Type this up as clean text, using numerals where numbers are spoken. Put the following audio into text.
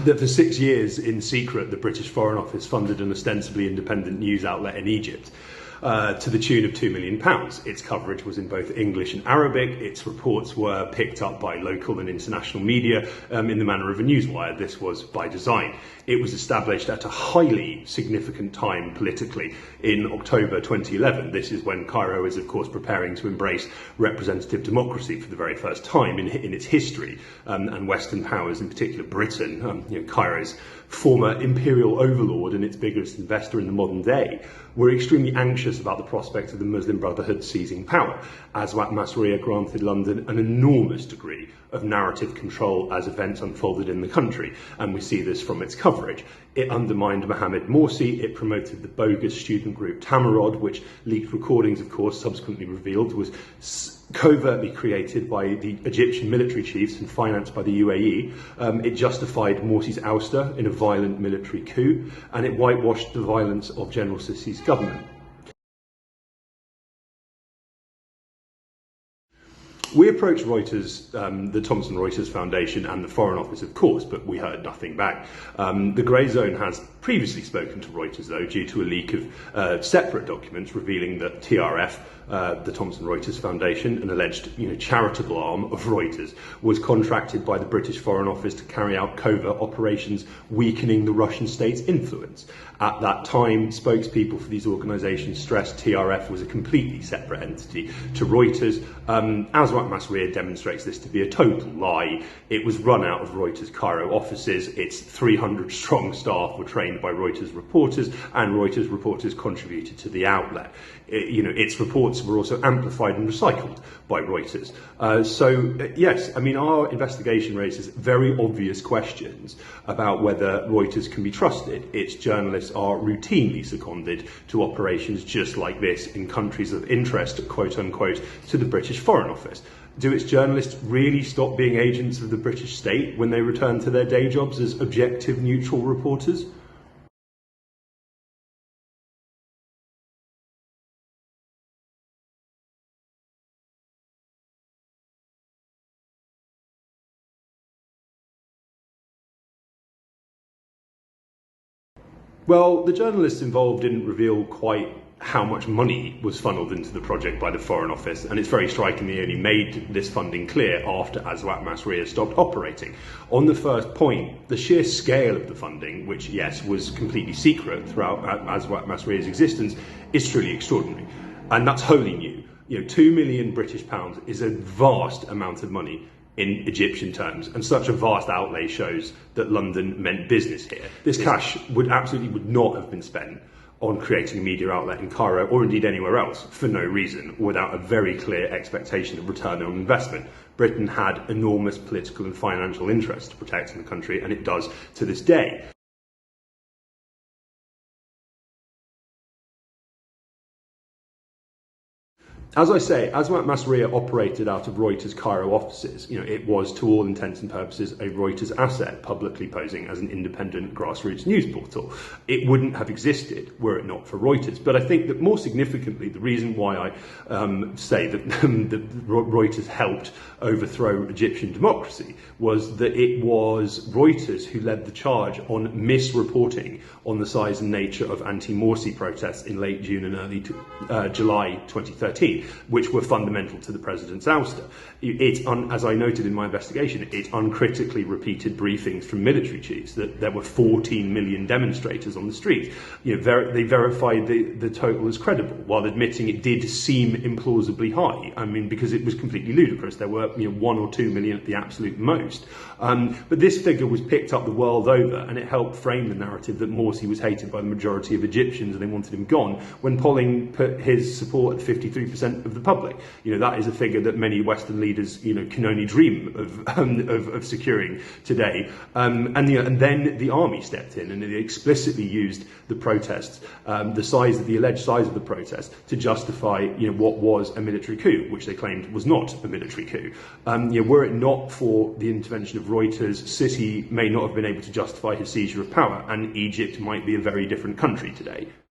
that for 6 years in secret the British Foreign Office funded an ostensibly independent news outlet in Egypt to the tune of £2 million. Its coverage was in both English and Arabic. Its reports were picked up by local and international media in the manner of a newswire. This was by design. It was established at a highly significant time politically in October 2011. This is when Cairo is, of course, preparing to embrace representative democracy for the very first time in its history, and Western powers, in particular Britain, Cairo's former imperial overlord and its biggest investor in the modern day, were extremely anxious about the prospect of the Muslim Brotherhood seizing power. Aswat Masriya granted London an enormous degree of narrative control as events unfolded in the country, and we see this from its coverage. It undermined Mohammed Morsi, it promoted the bogus student group Tamarod, which leaked recordings, of course, subsequently revealed was covertly created by the Egyptian military chiefs and financed by the UAE. It justified Morsi's ouster in a violent military coup, and it whitewashed the violence of General Sisi's government. We approached Reuters, the Thomson Reuters Foundation and the Foreign Office, of course, but we heard nothing back. The Grey Zone has previously spoken to Reuters, though, due to a leak of separate documents revealing that TRF, the Thomson Reuters Foundation, an alleged charitable arm of Reuters, was contracted by the British Foreign Office to carry out covert operations weakening the Russian state's influence. At that time, spokespeople for these organisations stressed TRF was a completely separate entity to Reuters. Aswat Masriya demonstrates this to be a total lie. It was run out of Reuters' Cairo offices. Its 300-strong staff were trained by Reuters reporters, and Reuters reporters contributed to the outlet. Its reports were also amplified and recycled by Reuters. Yes, I mean, our investigation raises very obvious questions about whether Reuters can be trusted. Its journalists are routinely seconded to operations just like this in countries of interest, quote unquote, to the British Foreign Office. Do its journalists really stop being agents of the British state when they return to their day jobs as objective, neutral reporters? Well, the journalists involved didn't reveal quite how much money was funneled into the project by the Foreign Office, and it's very striking they only made this funding clear after Aswat Masriya stopped operating. On the first point, the sheer scale of the funding, which, yes, was completely secret throughout Aswat Masriya's existence, is truly extraordinary. And that's wholly new. £2 million British pounds is a vast amount of money in Egyptian terms, and such a vast outlay shows that London meant business here. This cash would not have been spent on creating a media outlet in Cairo, or indeed anywhere else, for no reason, without a very clear expectation of return on investment. Britain had enormous political and financial interests to protect in the country, and it does to this day. As I say, Aswat Masriya operated out of Reuters' Cairo offices. It was, to all intents and purposes, a Reuters asset, publicly posing as an independent grassroots news portal. It wouldn't have existed were it not for Reuters. But I think that more significantly, the reason why I say that Reuters helped overthrow Egyptian democracy was that it was Reuters who led the charge on misreporting on the size and nature of anti-Morsi protests in late June and early July 2013. Which were fundamental to the president's ouster. As I noted in my investigation, it uncritically repeated briefings from military chiefs that there were 14 million demonstrators on the street. They verified the total as credible, while admitting it did seem implausibly high. I mean, because it was completely ludicrous. There were 1 or 2 million at the absolute most. But this figure was picked up the world over, and it helped frame the narrative that Morsi was hated by the majority of Egyptians and they wanted him gone, when polling put his support at 53% of the public. That is a figure that many Western leaders, can only dream of securing today. And then the army stepped in and they explicitly used the protests, the alleged size of the protest, to justify, what was a military coup, which they claimed was not a military coup. Were it not for the intervention of Reuters, Sisi may not have been able to justify his seizure of power, and Egypt might be a very different country today.